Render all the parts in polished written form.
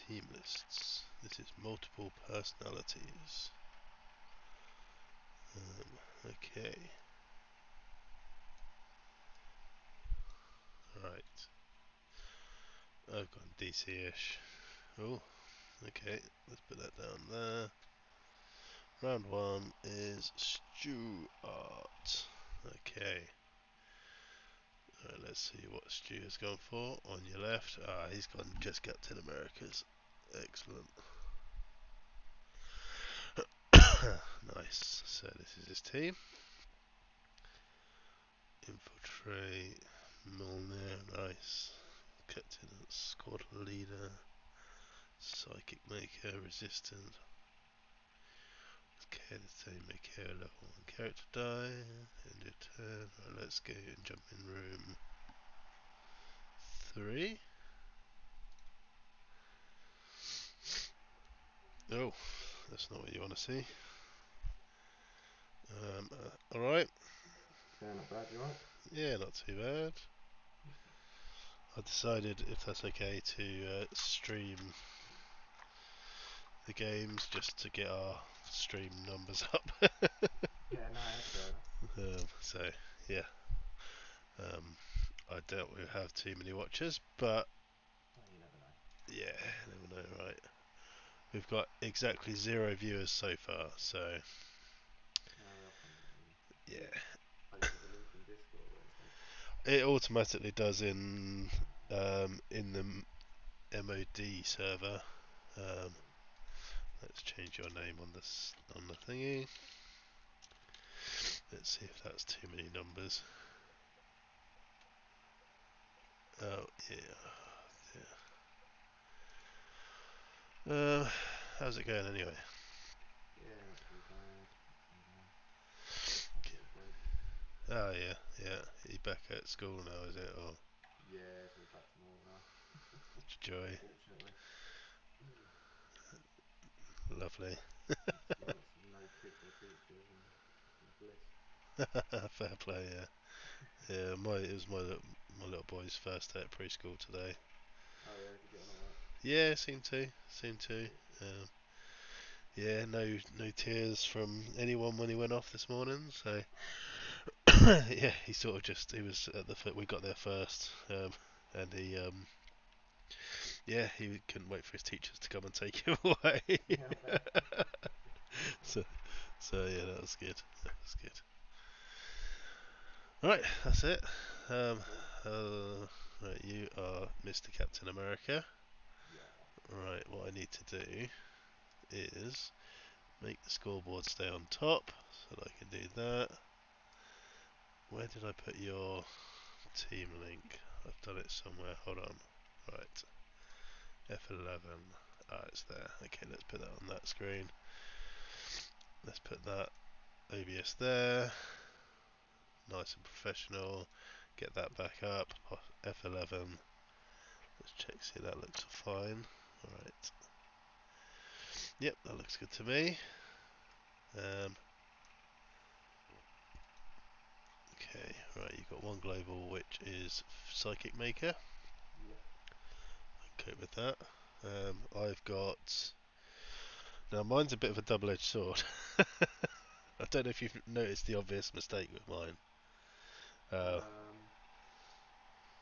team lists. This is multiple personalities. Okay. Right. I've gone DC-ish. Oh, okay. Let's put that down there. Round one is StuART. Okay. Let's see what Stu has gone for. On your left, he's gone just Captain America's. Excellent. Nice. So this is his team. Infiltrate, Milner, nice. Captain, squad leader, psychic maker, resistant. Okay, the same make hero level 1 character die. End your turn. Right, let's go and jump in room 3. Oh, that's not what you want to see. Alright. Yeah, not bad, you alright? Yeah, not too bad. I decided, if that's okay, to stream the games just to get our stream numbers up. Yeah, no, that's fair enough. So, yeah. I doubt we'll have too many watchers, but Well, you never know. yeah, never know, right? We've got exactly 0 viewers so far, so No, they'll come in. Do you yeah. post the link in Discord or anything? It automatically does in Oh, the MOD server. Um, cool. let's change your name on this on the thingy. Let's see if that's too many numbers. Oh yeah, yeah. How's it going anyway? Yeah, not too bad. Not too bad. Nice little break. Oh yeah, yeah. You back at school now, is it? Oh, Yeah, it's all back to normal now. joy, Fortunately. lovely. 6 months of no kids or teachers and fucking bliss. Fair play, yeah. Yeah, it was my little boy's first day at preschool today. Oh yeah, did you get on alright? Yeah, seemed to. Good, good. Um, yeah, no tears from anyone when he went off this morning. So Oh, that's good. yeah, he was at we got there first, and he couldn't wait for his teachers to come and take him away. Yeah, I bet. so so yeah, that was good. That was good. Right, that's it. Um, Cool. right, you are Mr. Captain America. Yeah. Right, what I need to do is make the scoreboard stay on top so that I can do that. Where did I put your team link? I've done it somewhere. Hold on. Right, F11. Ah, it's there. Okay, let's put that on that screen. Let's put that OBS there. Nice and professional. Get that back up. F11. Let's check, see that looks fine. Alright. Yep, that looks good to me. Um, okay, right, you've got one global which is Psychic Maker. Yep. Okay with that. I've got. Now mine's a bit of a double edged sword. I don't know if you've noticed the obvious mistake with mine. Uh, Um.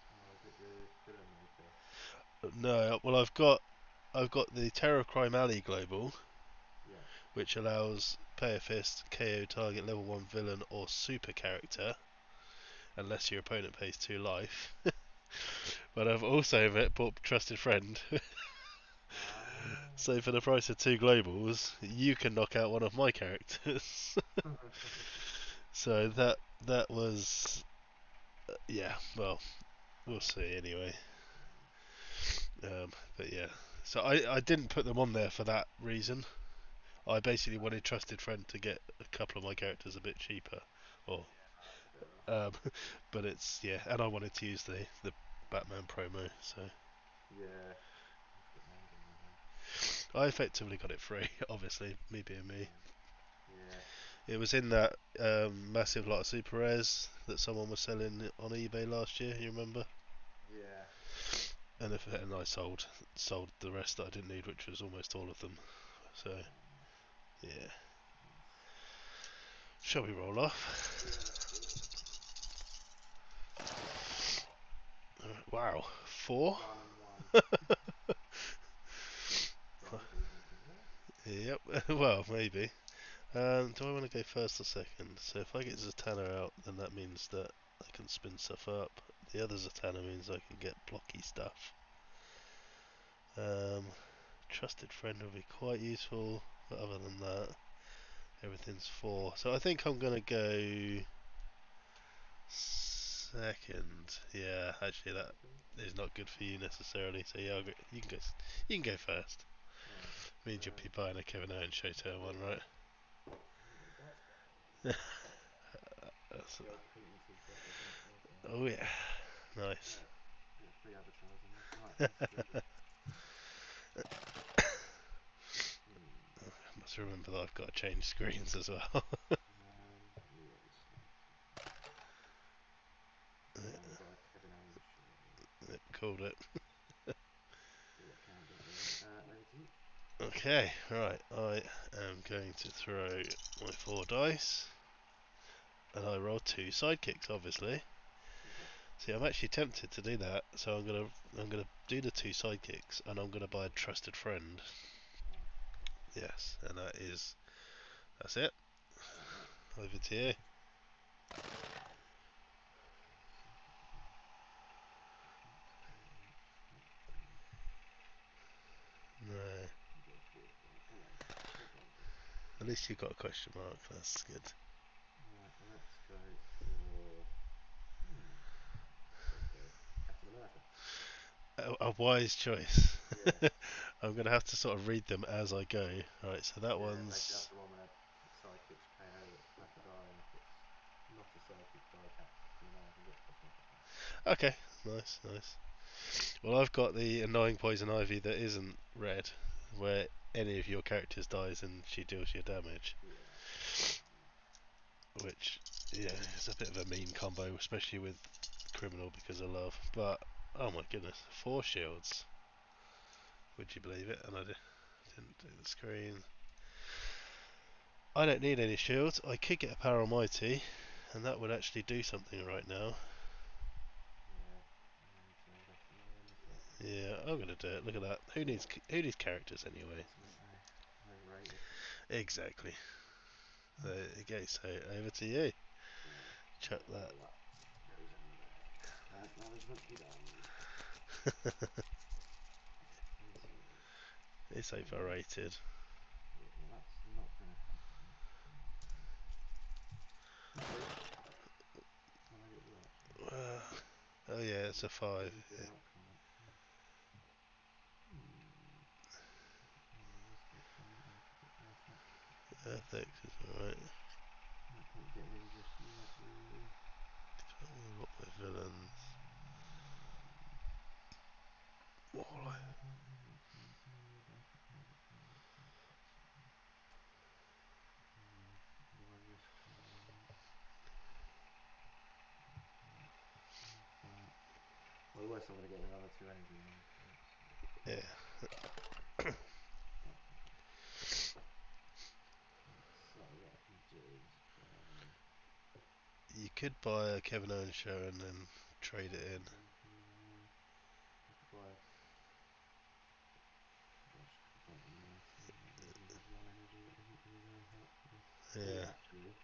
Oh, is it the villain maker? no, well I've got the Terror Crime Alley global, Yeah. which allows Pay a Fist, KO target level 1 villain or super character, unless your opponent pays 2 life. But I've also bought Trusted Friend, Ah. so for the price of 2 globals, you can knock out one of my characters. So that was yeah. Well, we'll see anyway. But yeah, so I didn't put them on there for that reason. I basically wanted Trusted Friend to get a couple of my characters a bit cheaper, or Yeah, no, that's fair enough. um, but it's yeah, and I wanted to use the Batman promo, so Yeah. That's a bit mad in that one. I effectively got it free. Obviously, me being me, Yeah. Yeah. it was in that massive lot of super rares that someone was selling on eBay last year. You remember? Yeah. and I sold the rest that I didn't need, which was almost all of them. So Nice. yeah, Nice. shall we roll off? Yeah, let's do it. Wow, 4. 1-1. Drive even, to be fair. Yep. Well, maybe. Do I want to go first or second? So if I get Zatanna out, then that means that I can spin stuff up. The other Zatanna means I can get blocky stuff. Um, Trusted friend will be quite useful, but other than that, everything's 4. So I think I'm gonna go second. Yeah, actually that Second. is not good for you necessarily. So yeah, you can go. You can go first. Right. Means you'll be buying a Kevin Owens show turn one, Yeah. right? I'm a dice guy. That's- The old Clinton secret, isn't it? There's, oh yeah, nice. yeah, bit of free advertising there. Right, let's do. Hmm. Must remember that I've got to change screens as well. Yeah, just yeah, I'm gonna buy a Kevin Owens shirt. Yep, called it. Do what can, don't we? Over to you. Okay, right. I am going to throw my 4 dice, and I roll 2 sidekicks, obviously. Okay. See, I'm actually tempted to do that, so I'm gonna do the 2 sidekicks, and I'm gonna buy a trusted friend. Wow. Yes, and that's it. Alright. Over to you. No, Go for it. Come on. Come on. at least you got a question mark. That's good. Right, let's go for. Let's go for Captain America. A wise choice. Yeah. I'm gonna have to sort of read them as I go. Right, so that Yeah, basically one's that's the one where sidekicks KO attack a die, and if it's not a sidekick die, Captain America gets +1 +1. okay. Nice, nice. Well, I've got the annoying poison ivy that isn't red, where any of your characters dies and she deals you damage, Yeah. which yeah, is a bit of a mean combo, especially with criminal because of love. But oh my goodness, 4 shields. Would you believe it? And I didn't do the screen. I don't need any shields. I could get a power almighty, and that would actually do something right now. Yeah. So that's annoying, isn't it? Yeah, I'm gonna do it. Look at that. Who needs characters anyway? Overrated. Exactly. There you go. So over to you. Right. Chuck that. That goes on there. As management done. So, It's hmm. overrated. Yeah, well, that's not going to happen. Three. Can I get the outcome? Uh, oh yeah, it's a 5. Change the outcome, actually. Hmm. What's the option? I could get Earth X. Yeah, Earth is alright. No point getting in just yet, really. What my villains? More like Why risk hiring that? That. Well, the worst I'm going to get is another 2 energy now. yeah. Oh, okay. So what I can do is buy. You could buy a Kevin Owens show and then trade it in. No, I could buy. Well, I should buy the mighty. That gives me just 1 energy. That doesn't really very helpful. Oh, Yeah. actually,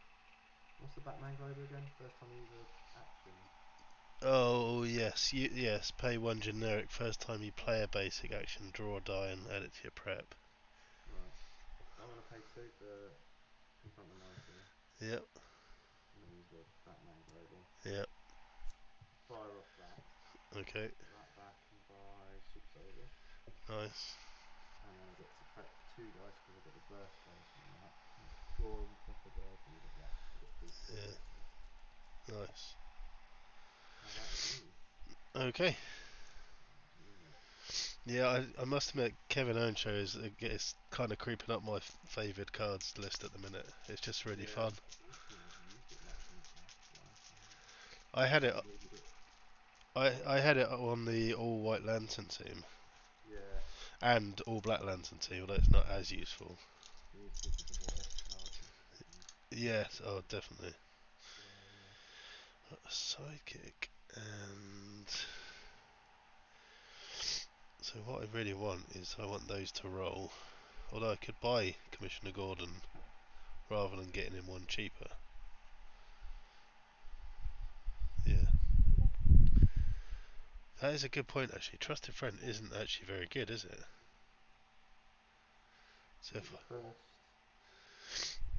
what's the Batman global again? First time you use a action. Oh yes, yes. Pay 1 generic first time you play a basic action. Draw a die and add it to your prep. Right. So I'm going to pay 2 for confront the mighty. Yep. I'm going to use the Batman global. Yep. Fire off that. Okay. Put that back and buy Super Soldier. Nice. And then I get to prep 2 dice because I get the burst dice from that. And draw and prep a die from either that. So I get 3 Yeah. burst dice. Nice. How that is me. Okay. Yeah. Yeah, I must admit, Kevin Owens show is kind of creeping up my favoured cards list at the minute. It's just really Yeah, fun. I don't think I've used it much in the past, to be honest. I I had it. haven't needed it. I had it on the all white lantern team Yeah. and all black lantern team, although it's not as useful. You need to keep up a what if card just in case you need Yes, oh definitely. to yeah. Sidekick and so what I really want is I want those to roll. Although I could buy Commissioner Gordon rather than getting him one cheaper. Yeah, that is a good point actually. Trusted Friend isn't actually very good, is it? So Is it if the first?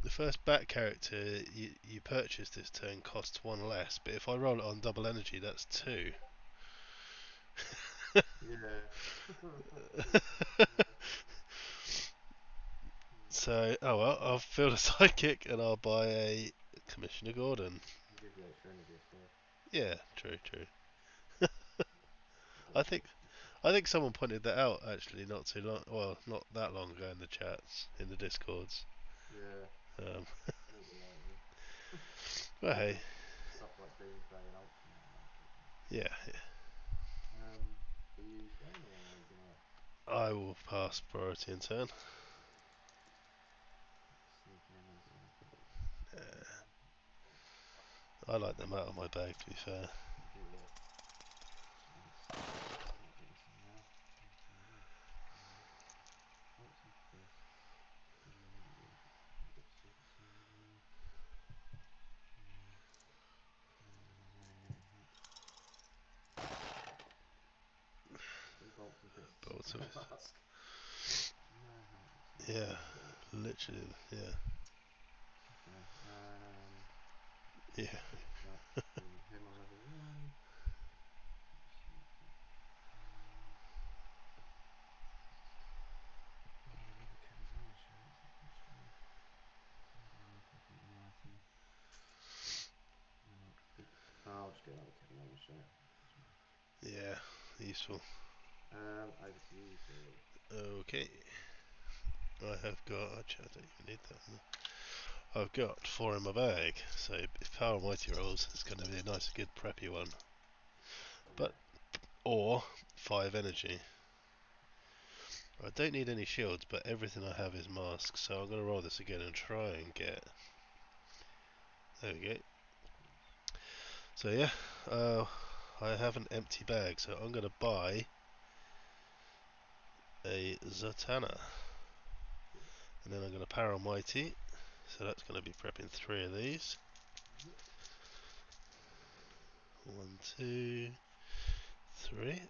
the first bat character you purchase this turn costs one less, but if I roll it on double energy, that's two. Yeah. Yeah. Hmm. So, oh well, I'll field a sidekick and I'll buy a Commissioner Gordon. It gives you extra energy, I suppose. Yeah, true, true. A bit I of think force push. I think someone pointed that out actually not too long, well, not that long ago in the chats, in the discords. Yeah. Um, Maybe likely. but Maybe hey, just stuff like Doomsday and Ultimate and that sort of thing. yeah, Are you staying or are you gonna I will pass priority in turn. sneaking in as Uh, I like them out of my bag, to be fair. do you? Nice. I'll get this in now. Okay, Bolts and fists. Yeah, a bit of super soldier. Nice. Away. Three bolts and fists. Bolts of No mask. No helmet. So I'll yeah, just get rid of some of that. literally, yeah, Okay. yeah. That bring him on level one. Another Kamigawa shirt. Is that useful? No, fucking mighty. No. I'll just get another Kamigawa shirt. Yeah, useful. Over to you, Phil. Okay, I have got. Actually, I don't even need that one. I've got four in my bag, so if Power Mighty rolls, it's going to be a nice, good preppy one. But Yeah. or five energy. I don't need any shields, but everything I have is masks, so I'm going to roll this again and try and get. There we go. Nice. So yeah, I have an empty bag, so I'm going to buy a Zatanna, Cool. and then I'm going to Power Mighty. So that's going to be prepping three of these. Yep. One, two, three.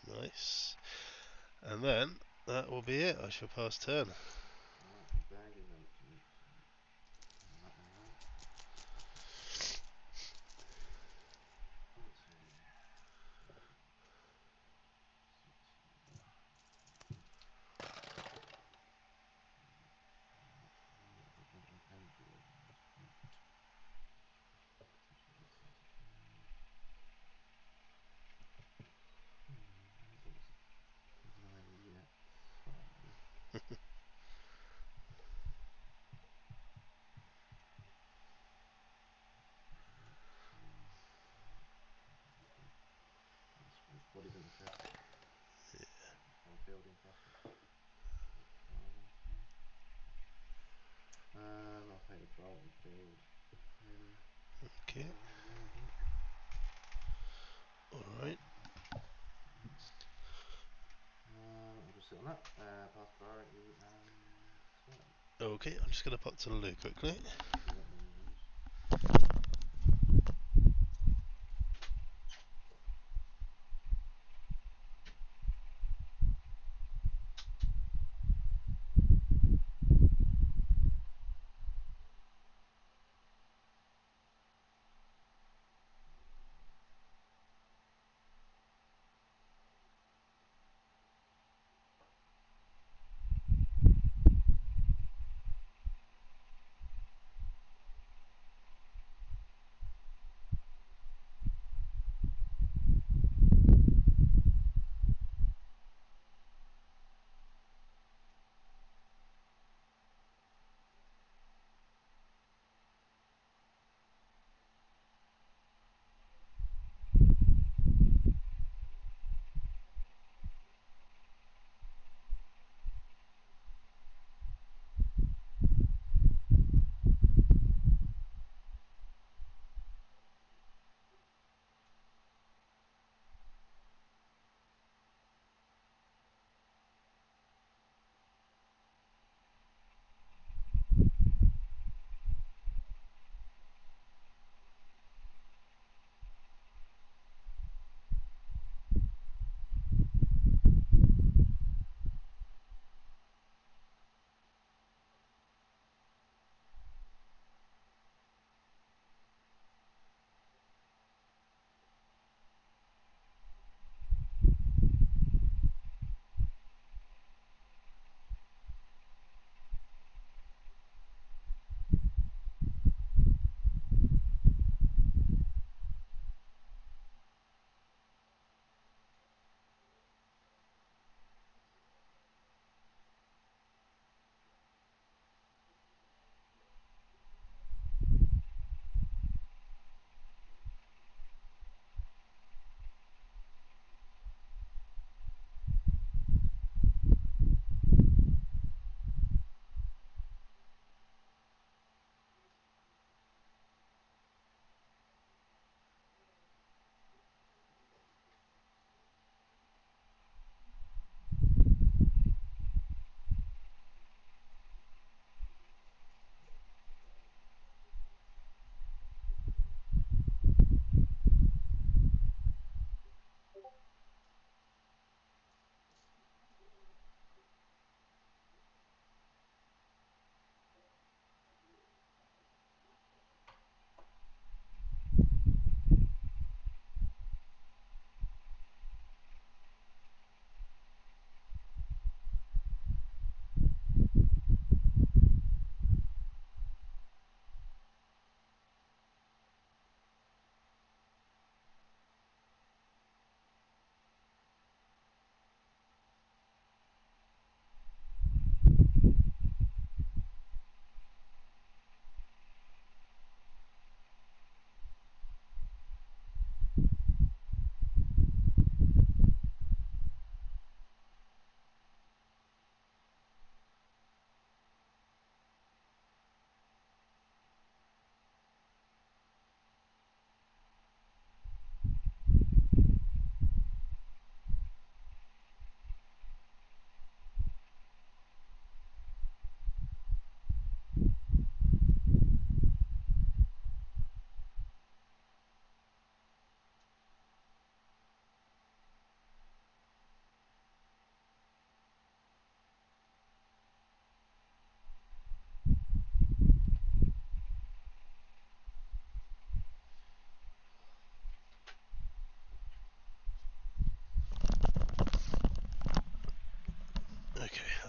Nice. And then that will be it. I shall pass turn. Alright, my bag is empty. So turn that one around. Empty. Super soldier. Right. I don't have energy rolls on this point. Potentially get 35. I haven't got to 9 yet. So nice bodies in the chest. Whole building faster. 45 on turn. I'll take the bolt and build him. Okay. One there, I think. Alright. I'll just sit on that. Pass priority and turn. Okay, I'm just going to pop to the loo quickly. Yeah, no worries.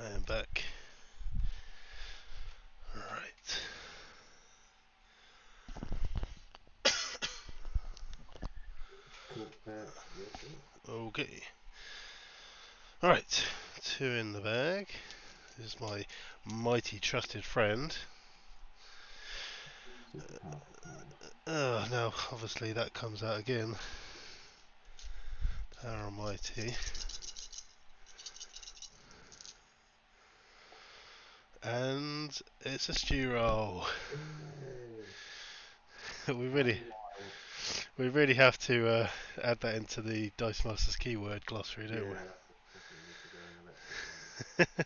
I am back. Right. Cool. Your turn. Okay. Alright. 2 in the bag. This is my mighty trusted friend. Super powerful friend. Now, obviously, that comes out again. Power mighty. And it's a stew roll. Yay! we That really, was wild. we really have to add that into the Dice Masters keyword glossary, don't we? Yeah, definitely need to go in the lexicon.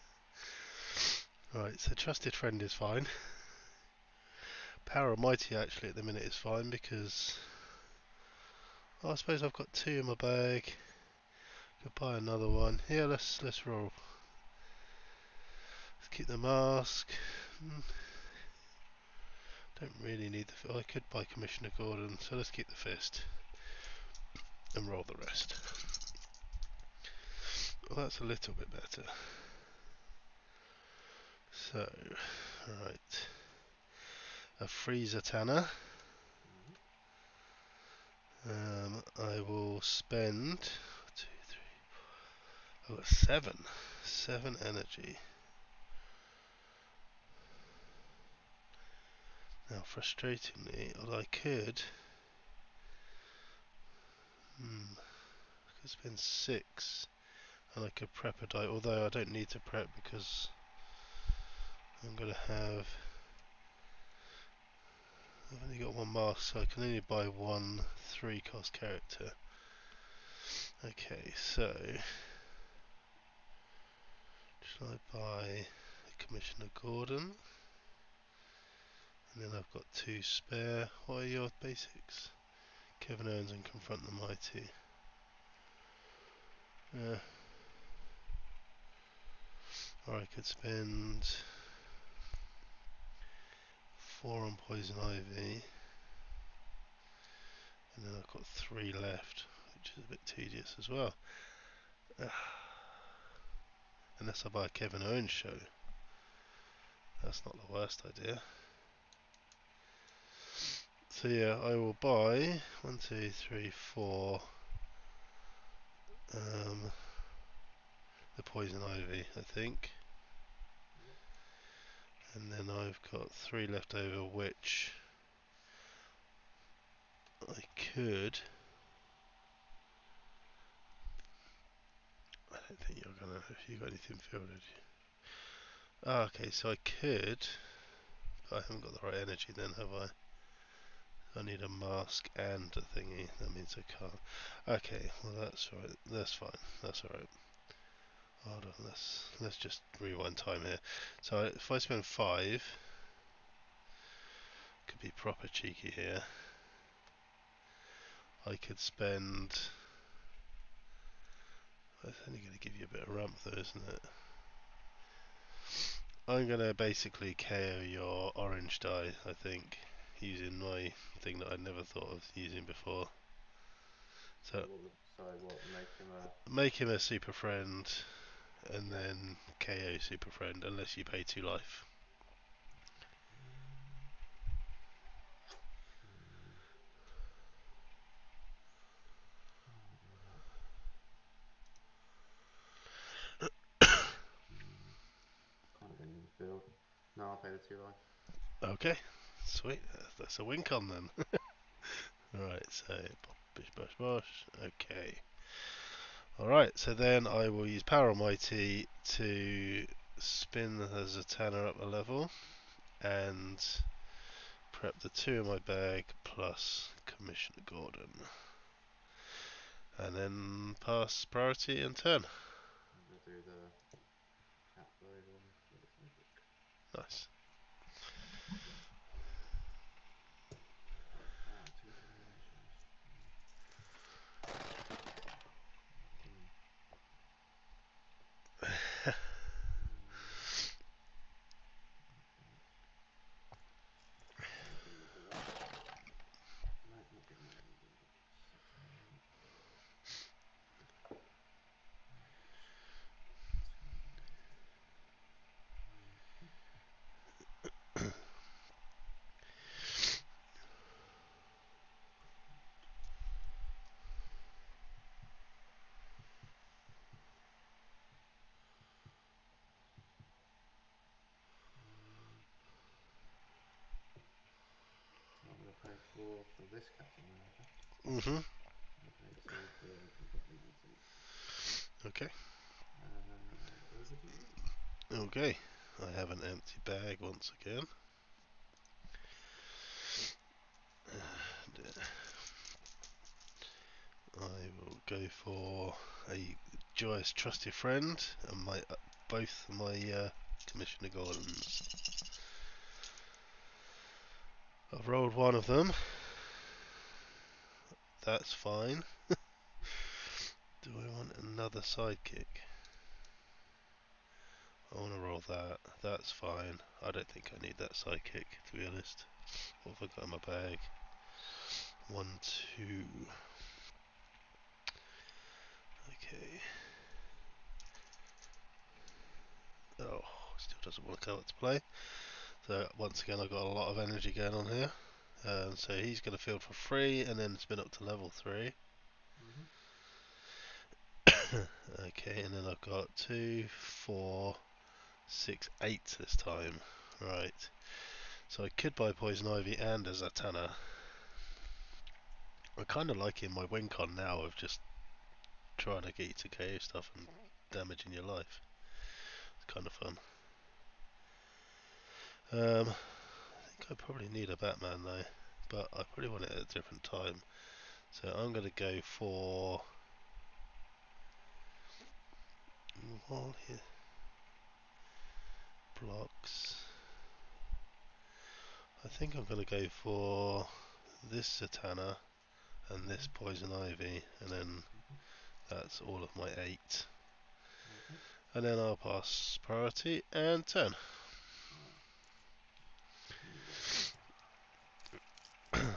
Right, so trusted friend is fine. Power mighty actually at the minute is fine because I suppose I've got 2 in my bag. Could buy another one. Yeah, let's roll. Let's keep the mask. Don't really need the. I could buy Commissioner Gordon, so let's keep the fist and roll the rest. Well, that's a little bit better. So, right, a freezer tanner. I will spend 2, 3. I've got 7 energy. Now, frustratingly, what I could. I could spend 6 and I could prep a die, although I don't need to prep because I'm going to have. I've only got 1 mask, so I can only buy 1 3 cost character. Okay, so. Shall I buy Commissioner Gordon? And then I've got 2 spare. What are your basics? Kevin Owens and Confront the Mighty. Or I could spend 4 on Poison Ivy. And then I've got 3 left, which is a bit tedious as well. Unless I buy a Kevin Owens show. That's not the worst idea. So yeah, I will buy 1, 2, 3, 4 the Poison Ivy, I think. And then I've got 3 left over, which I could. I don't think you're gonna. Have you got anything fielded? Ah, okay, so I could. But I haven't got the right energy then, have I? I need a mask and a thingy. That means I can't. Okay, well that's right. That's fine. That's alright. Hold on. Let's just rewind time here. So if I spend 5, could be proper cheeky here. I could spend. That's only going to give you a bit of ramp though, isn't it? I'm going to basically KO your orange die, I think, using my thing that I never thought of using before. So make him a super friend, and then KO super friend, unless you pay 2 life. Kind of in the field. No, I'll pay the 2 life. Okay, sweet. That's a win con then. Right, so bish bosh bosh. Okay. Alright, so then I will use Power Almighty to spin the Zatanna up a level and prep the 2 in my bag plus Commissioner Gordon. And then pass priority and turn. I'm going to do the capload on the other side. Nice. Ah, 2 generations. Anything with the right. No, not getting anything. for this Captain America. Mm-hmm. Okay, so we've got dignity. Okay. Over to you. Okay. I have an empty bag once again. And I will go for a joyous, trusty friend and my both my Commissioner Gordons. I've rolled one of them. That's fine. Do I want another sidekick? I want to roll that. That's fine. I don't think I need that sidekick, to be honest. What have I got in my bag? 1, 2. Okay. Oh, still doesn't want to come up to play. So once again, I've got a lot of energy going on here. So he's going to field for free and then spin up to level 3. Mm-hmm. Okay, and then I've got 2, 4, 6, 8 this time. Right. So I could buy Poison Ivy and a Zatanna. I kind of like in my win con now of just trying to get you to KO stuff and damaging your life. It's kind of fun. I think I probably need a Batman though, but I probably want it at a different time. So I'm going to go for while he blocks. I think I'm going to go for this Zatanna and this Poison Ivy, and then Mm-hmm. that's all of my 8. Okay. And then I'll pass priority and turn. Alright. Here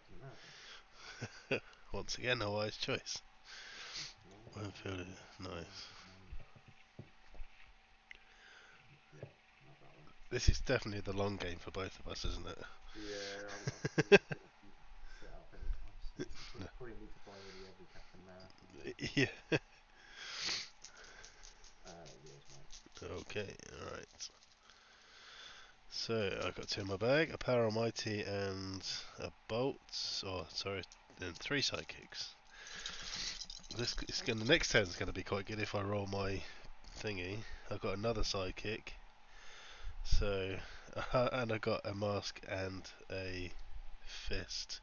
we go. Line. Captain America. Once again, a wise choice. Long Winfield, line. nice. Yeah, not that one. This is definitely the long game for both of us, isn't it? Yeah, I probably won't be set up anytime soon. Probably need to buy nearly every Captain America now. Yeah. Yours, mate. Okay, alright. So, I've got 2 in my bag, a Power Almighty and a Bolt, or sorry, and 3 sidekicks. The next turn is going to be quite good if I roll my thingy. I've got another sidekick, so, and I got a mask and a fist.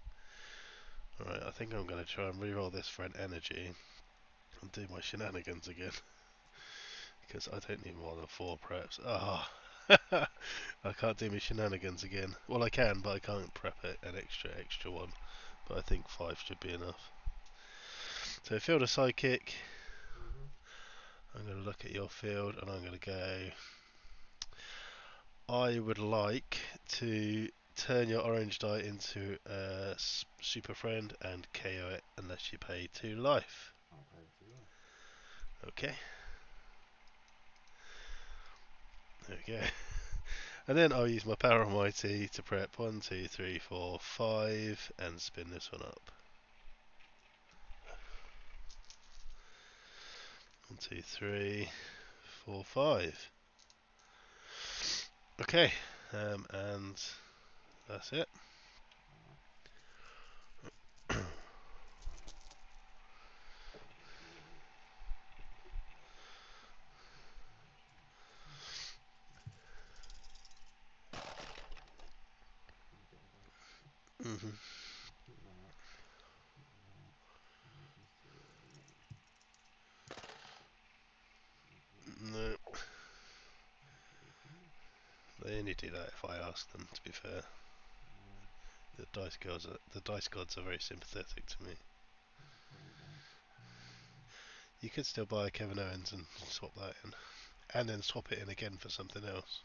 Alright, I think I'm going to try and reroll this for an energy and do my shenanigans again. Because I don't need more than 4 preps. Ah, oh. I can't do my shenanigans again. Well, I can, but I can't prep it an extra one. But I think 5 should be enough. So field a sidekick. Mm-hmm. I'm going to look at your field and I'm going to go. I would like to turn your orange die into a super friend and KO it unless you pay 2 life. I'll pay 2 life. Okay. There we go. And then I'll use my Power Almighty to prep 1, 2, 3, 4, 5 and spin this one up. 1, 2, 3, 4, 5. Okay, and that's it. Alright. Mhm. Keep that. Keep that. And that is to 11. No, Okay. they only do that if I ask them. To be fair, Uh, the dice gods are very sympathetic to me. buy that. You could still buy a Kevin Owens and swap that in, and then swap it in again for something else.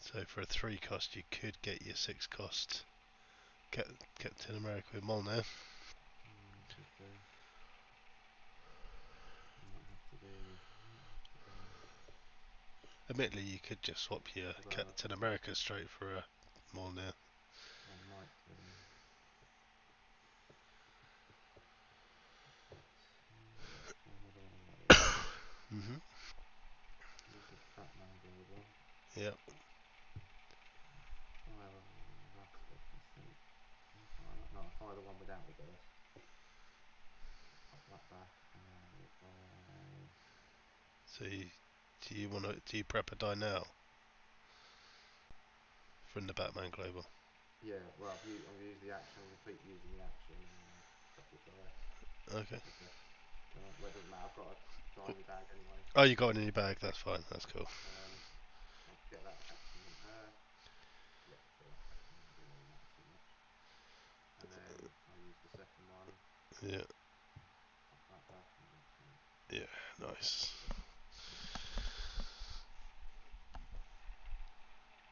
So for a 3 cost, you could get your 6 cost Captain America with Molyneux. Could do. Might have to do. Might have to do. Admittedly, you could just swap your Although, Captain America straight for a Molyneux. I might do. But let's try another one of those. Mhm. Use the Batman Global. Yep. Fire that off, I think. Fire that. No, I fire the one without the burst. Pop that back, and then I will buy. So do you prep a die now from the Batman Global? Yeah, well, I've used the action, repeat using the action, and then prep the die. Okay. Okay. Well, it doesn't matter. I've got a die in my bag anyway. Oh, you got it in your bag. That's fine. That's cool. I'll get that Captain. Yeah, get that Captain. It doesn't really matter too much. And then I'll use the second one. Yeah. Pop that back and then Yeah. that Nice. cover.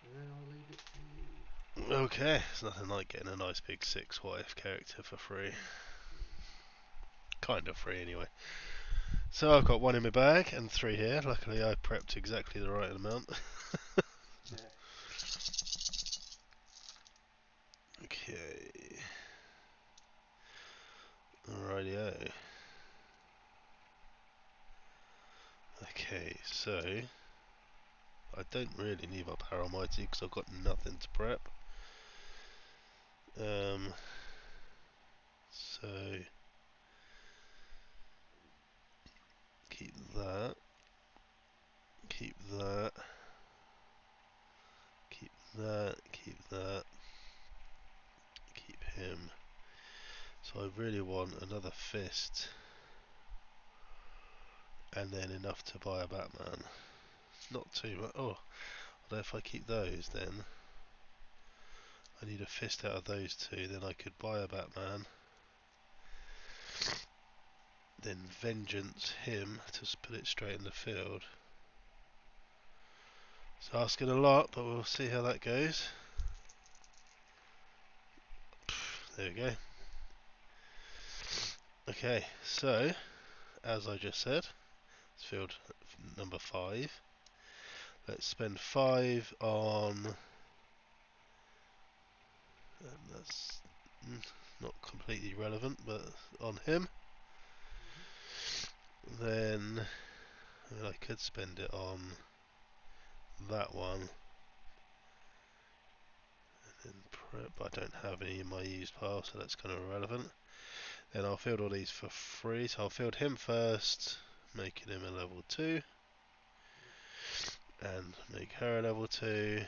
And then I'll leave it to you. Okay. It's nothing like getting a nice big 6 what if character for free. Kind of free anyway. So I've got 1 in my bag and 3 here. Luckily, I prepped exactly the right amount. Yeah. Okay. Rightio. Okay, so I don't really need my Power Almighty because I've got nothing to prep. So keep that, keep that, keep that, keep that, keep him. So I really want another fist and then enough to buy a Batman. Not too much. Oh, although if I keep those, then I need a fist out of those 2. Then I could buy a Batman. Then vengeance him to put it straight in the field. It's asking a lot, but we'll see how that goes. There we go. Okay, so as I just said, it's field number 5. Let's spend 5 on. That's not completely relevant, but on him. Then I could spend it on that one. And prep. I don't have any in my used pile, so that's kind of irrelevant. Then I'll field all these for free. So I'll field him first, making him a level 2. And make her a level 2.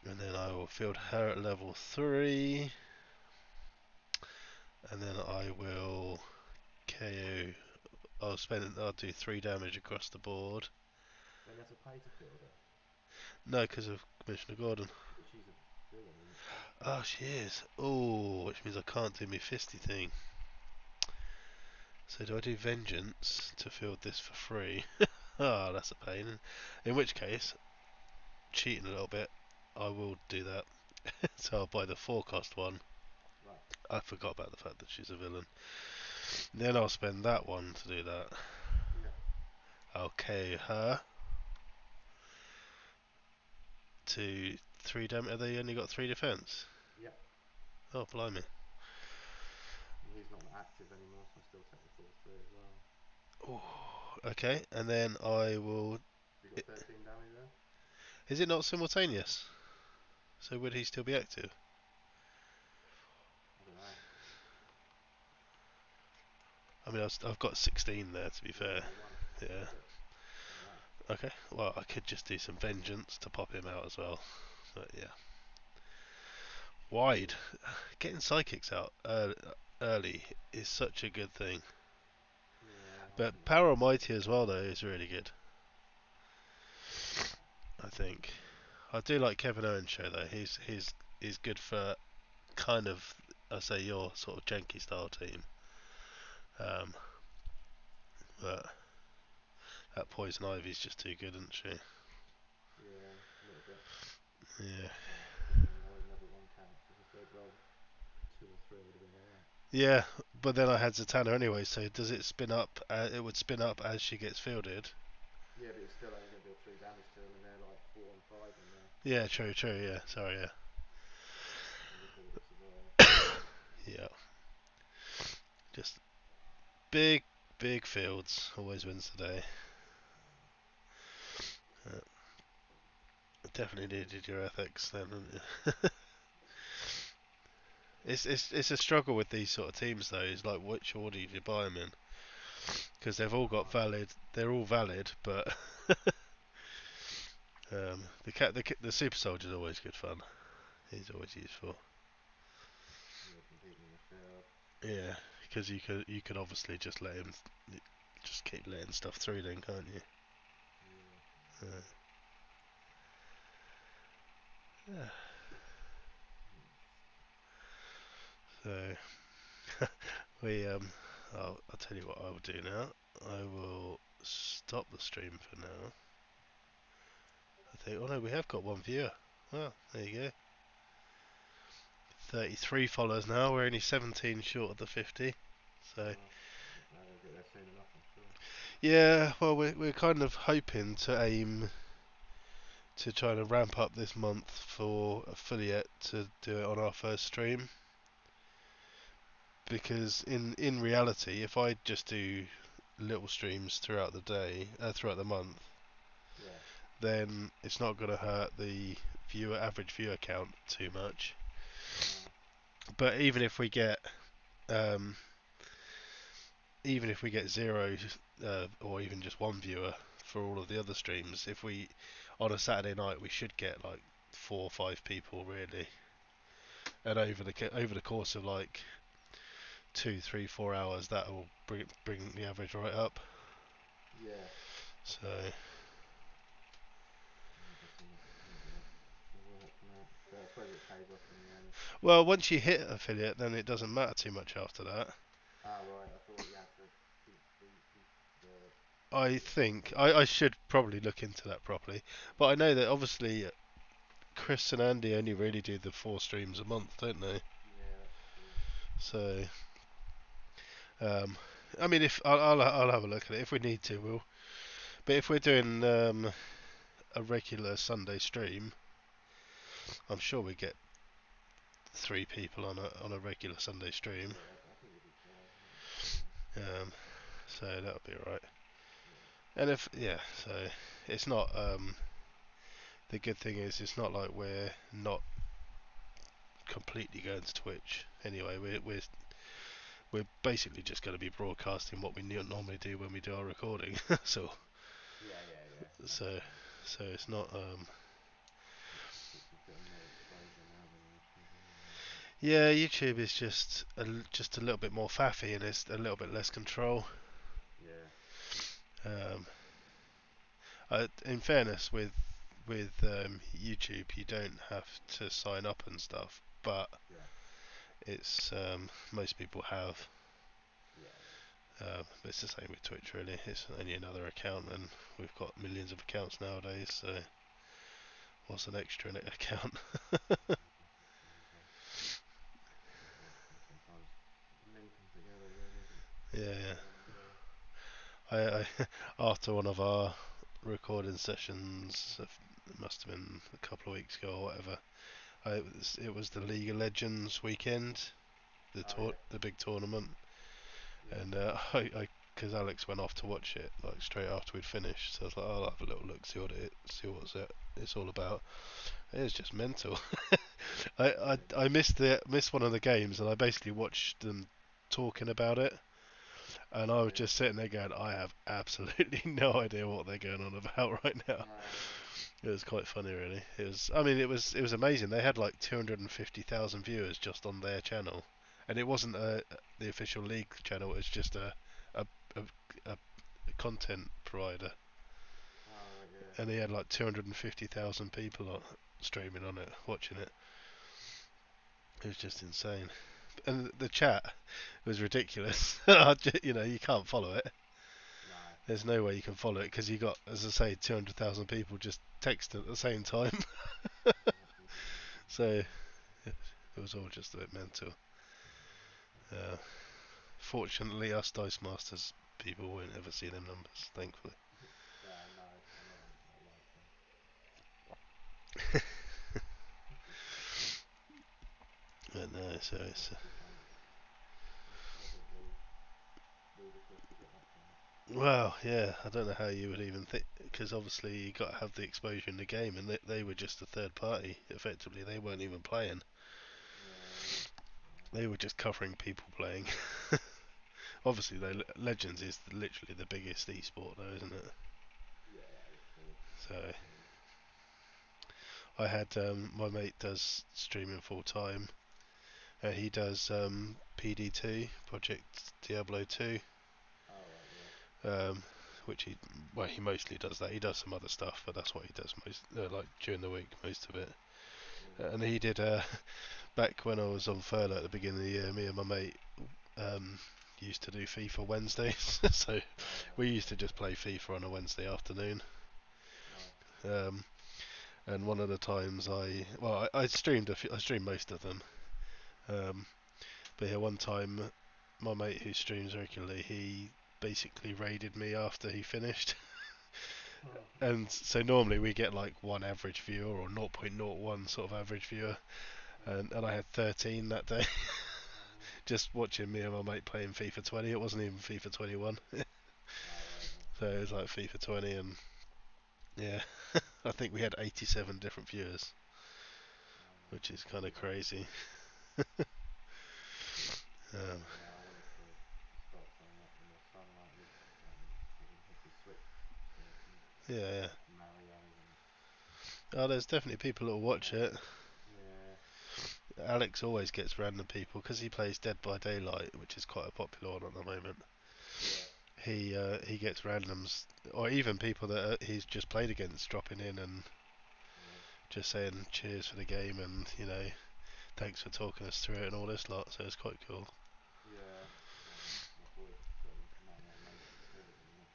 And then I will field her at level 3. And then I will KO. I'll do 3 damage across the board. Don't you have to pay to field her? No, because of Commissioner Gordon. But she's a villain, isn't she? Oh, she is. Oh, which means I can't do my fisty thing. So do I do Vengeance to field this for free? Ah, that's a pain. In which case, cheating a little bit, I will do that. So I'll buy the 4 cost one. Right. I forgot about the fact that she's a villain. Then I'll spend that one to do that. Yeah. I'll KO her to 3 damage. Have they only got 3 defense? Yeah. Oh, blimey. Well, he's not active anymore, so I still take the full 3 as well. Ooh, okay, and then I will. Have you got 13 damage there? Is it not simultaneous? So would he still be active? I don't know. I mean, I've got 16 there to be Yeah, fair. only one. Yeah. That's it. I don't know. Okay. Well, I could just do some vengeance to pop him out as well. But yeah. Wide. Getting psychics out early is such a good thing. Yeah, I But think that's Power good. Almighty as well though is really good. I think. I do like Kevin Owens' show though. He's good for kind of I say your sort of janky style team. Um, but that Poison Ivy's just too good, isn't she? Yeah. never one counts. If they'd roll two or three, it would have been alright. Yeah, but then I had Zatanna anyway, so does it spin up? It would spin up as she gets fielded. Yeah, but it's still only going to deal three damage to them, and they're like 4 and 5 when they're Yeah, true, true. Yeah, sorry. Yeah, when you call this as well. yeah. Just big, big fields always wins the day. Uh, definitely needed your ethics then, didn't you? It's a struggle with these sort of teams though. It's like which order you buy them in because they've all got Oh, valid. They're all valid, but the super soldier's always good fun. He's always useful. yeah, can keep them in the field. Yeah, because you could obviously just let him just keep letting stuff through then, can't you? Yeah. Uh, yeah. So we I'll tell you what I will do now. I will stop the stream for now. I think. Oh no, we have got one viewer. Well, there you go. 33 followers now. We're only 17 short of the 50. So Well, they'll get there soon enough, I'm sure. yeah, well we're kind of hoping to aim to try to ramp up this month for affiliate to do it on our first stream because in reality, if I just do little streams throughout the day, throughout the month, Yeah. then it's not going to hurt the average viewer count too much. No. But um, even if we get zero or even just one viewer for all of the other streams, if we on a Saturday night we should get like 4 or 5 people really, and over the course of like 2, 3, 4 hours, that will bring the average right up. Yeah. So Yeah, it does seem like it's quite a bit of work from that, but I suppose it pays off in the end. well, once you hit affiliate, then it doesn't matter too much after that. Ah, right. I thought you had to keep the I affiliate think subscription. I should probably look into that properly, but I know that obviously Chris and Andy only really do the 4 streams a month, don't they? Yeah, that's true. So, um, I mean, if I'll have a look at it if we need to, we'll. But if we're doing a regular Sunday stream, I'm sure we get 3 people on a regular Sunday stream. Yeah, I think you'd be fine. I think you'd be fine. So that'll be alright. Yeah. And if yeah, so it's not. The good thing is it's not like we're not completely going to Twitch. Anyway, we're basically just going to be broadcasting what we normally do when we do our recording. so Yeah, yeah, yeah. That's so fine. so it's not. Twitch is getting more exposure now than YouTube anyway, isn't it? Yeah, YouTube is just a little bit more faffy and it's a little bit less control. Yeah. Um, in fairness, with YouTube, you don't have to sign up and stuff, but Yeah. it's most people have. Yeah, yeah. It's the same with Twitch, really. It's only another account, and we've got millions of accounts nowadays. So what's an extra account? Yeah, sometimes link them together, really, but Yeah, depends what you want to do. I after one of our recording sessions, it must have been a couple of weeks ago or whatever. It was the League of Legends weekend, Oh yeah, the big tournament, yeah, and I because Alex went off to watch it like straight after we'd finished, so I was like, I'll have a little look, see what's it's all about. It's just mental. yeah, I missed one of the games, and I basically watched them talking about it, and I oh was yeah. just sitting there going, I have absolutely no idea what they're going on about right now. No, yeah, It was quite funny, really. I mean, it was amazing. They had like 250,000 viewers just on their channel, and it wasn't the official league channel. It was just a, a, a content provider, oh right, yeah, and they had like 250,000 people streaming on it, watching it. It was just insane, and the chat was ridiculous. You can't follow it. no, There's no way you can follow it because you got, as I say, 200,000 people just text at the same time. So it was all just a bit mental. Uh, Fortunately, us Dice Masters people won't ever see them numbers, thankfully. Well, no, not likely. But no, so That it's must be something incredibly ludicrous to get that far. well, yeah. I don't know how you would even think, because obviously you got to have the exposure in the game, and they were just a third party. Effectively, they weren't even playing. Yeah, yeah, They were just covering people playing. Obviously, though, Legends is literally the biggest esport, though, isn't it? yeah. Of course, So of course. I had my mate does streaming full time. He does PD2 Project Diablo 2, Oh right, yeah, um, which he mostly does that. He does some other stuff, but that's what he does most like during the week, most of it. yeah. And he did back when I was on furlough at the beginning of the year. Me and my mate um, used to do FIFA Wednesdays, so Oh we right, used yeah. to just play FIFA on a Wednesday afternoon. Nice. Um, and one of the times I streamed I streamed most of them. Um, but yeah, one time my mate who streams regularly, he basically raided me after he finished. Oh, And so normally we get like one average viewer or zero point zero 0.01 sort of average viewer, yeah. and I had 13 that day. Oh no. Just watching me and my mate playing FIFA 20. It wasn't even FIFA 21, Oh right, yeah. so it was like FIFA 20, and yeah, I think we had 87 different viewers, Oh right, which is that's kind of pretty good. crazy. Um, Yeah, no, I wanted to start playing that with my son. Like he's having his Switch version. yeah, yeah. Like Mario and Oh, there's definitely people that'll watch Fortnite. it. Yeah, Alex always gets random people because he plays Dead by Daylight, which is quite a popular one at the moment. yeah, He gets randoms, or even people that he's just played against, dropping in and yeah, just saying cheers for the game and thanks for talking us through it and all this lot. So it's quite cool. yeah. Well, my boy, my mate recorded all that.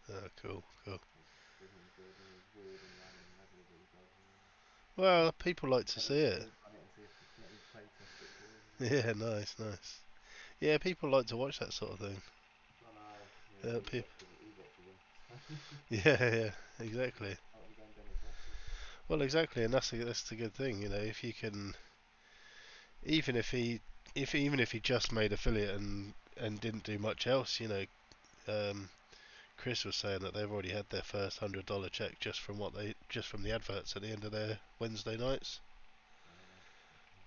So, Cool, cool. it's really enjoyed all the weird and random levels that he does. Well, people like to Then see he'll it. speed run it and see if he can let me play test it for him. Yeah, nice, nice. Yeah, people like to watch that sort of thing. I know. Yeah, People. he watches them. Yeah, yeah, So he's exactly. out of the game demographic. Well, exactly, and that's the good thing, if you can, even if he just made affiliate and didn't do much else, um, Chris was saying that they've already had their first $100 check just from the adverts at the end of their Wednesday nights. Wow,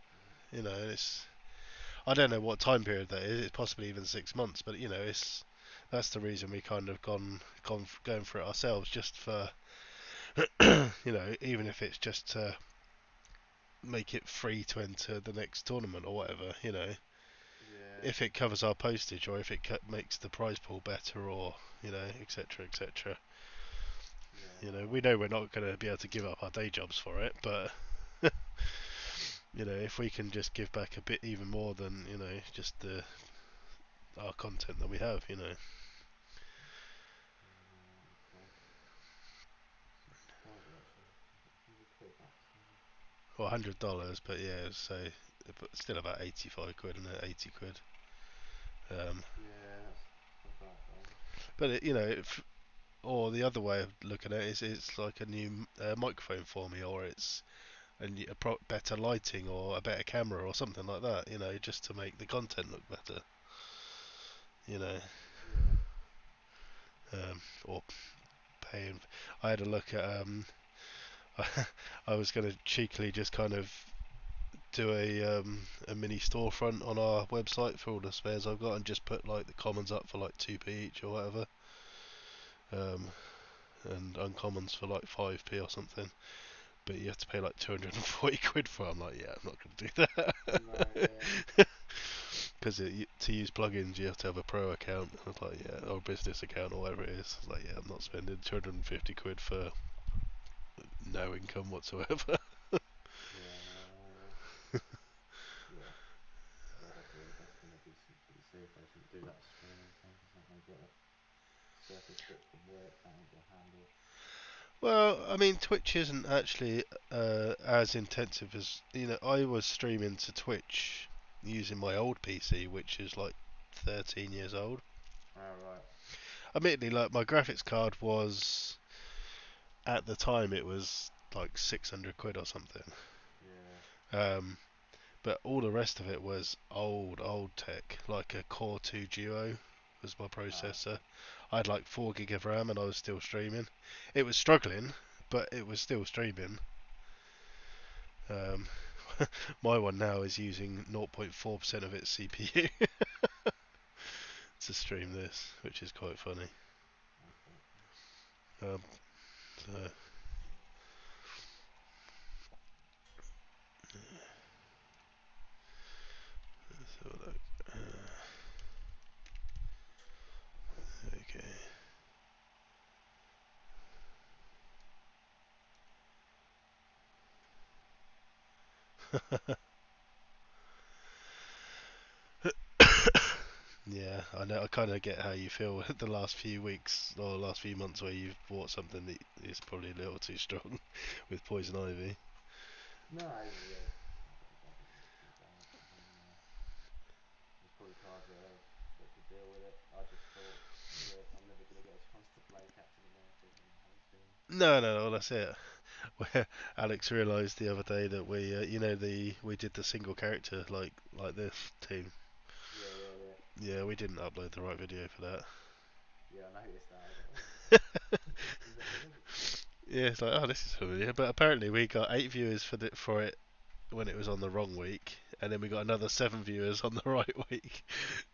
okay. It's I don't know what time period that is. It's possibly even 6 months, but it's that's the reason we kind of going for it ourselves, just for even if it's just to make it free to enter the next tournament or whatever. Yeah, If it covers our postage or if it makes the prize pool better or etc etc. yeah, no, We know we're not going to be able to give up our day jobs for it, but if we can just give back a bit even more than just the our content that we have, yeah, no, that would some surprising actually. £100 back to or $100, but yeah, so but still about 85 quid, isn't it? 80 quid. Um, yeah, that's not bad though. but or the other way of looking at it is it's like a new microphone for me, or it's better lighting, or a better camera, or something like that. Just to make the content look better. You know, Yeah, or paying. I had a look at. I was going to cheekily just kind of do a mini storefront on our website for all the spares I've got, and just put like the commons up for like 2p each or whatever, um, and uncommons for like 5p or something. But you have to pay like 240 quid for it. I'm like, yeah, I'm not going to do no, yeah, that. Because to use plugins, you have to have a pro account. I was like, yeah, or a business account, or whatever it is. I was like, yeah, I'm not spending 250 quid for no income whatsoever. yeah, no, yeah. I'd have to invest in a decent PC if I was going to do that streaming thing, because that may get a surface book from work. That ain't going to handle. Well, I mean, Twitch isn't actually as intensive as I was streaming to Twitch using my old PC, which is like 13 years old. Oh right. Admittedly, like my graphics card was at the time it was like 600 quid or something. Yeah. Um, but all the rest of it was old tech, like a Core 2 Duo was my Oh processor. okay. I had like 4 gig of RAM and I was still streaming. It was struggling, but it was still streaming. Um, my one now is using 0.4% of its CPU to stream Yeah. this, which is quite funny. Okay. Um, so, let's have a look. Okay. Yeah, I know. I kind of get how you feel the last few weeks or last few months where you've bought something that is probably a little too strong with poison ivy. No, yeah. I didn't think it was too bad. There's probably cards that could deal with it. I just thought that I'm never going to get a chance to play Captain America on home team. No, no, no. That's it. Where Alex realised the other day that we did the single character like this team. Yeah, yeah, yeah. Yeah, we didn't upload the right video for that. Yeah, I noticed that. I was like, oh, is that familiar? Yeah, it's like, oh, this is familiar. But apparently we got 8 viewers for it when it was on the wrong week, and then we got another 7 viewers on the right week.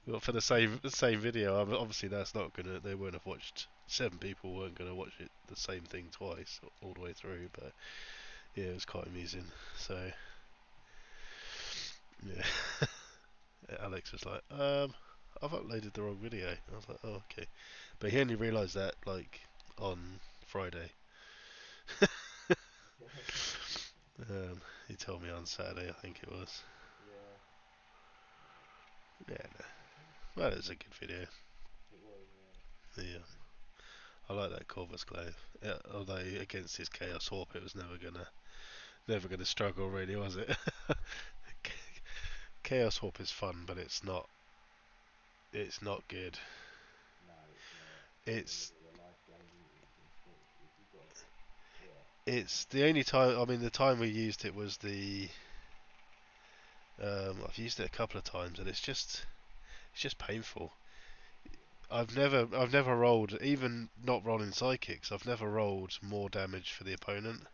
But for the same video. Obviously, that's not gonna. They won't have watched. 7 people weren't gonna watch it the same thing twice all the way through. But yeah, it was quite amusing. So yeah, Alex was like, I've uploaded the wrong video. I was like, oh okay. But he only realised that like on Friday. Yeah, He told me on Saturday, I think it was. yeah. Yeah, no. Okay. Well, it was a good video. It was, yeah. Yeah, I like that Corvus Glaive. Yeah, although against his Chaos Warp, it was never gonna struggle, really, was it? Chaos Warp is fun, but it's not. It's not good. No, it's not. In the It's middle of a life game, you can still, if you've got, yeah, it's the only time. I mean, the time we used it was the. I've used it a couple of times, and it's just painful. yeah, I've never rolled, even not rolling psychics. I've never rolled more damage for the opponent.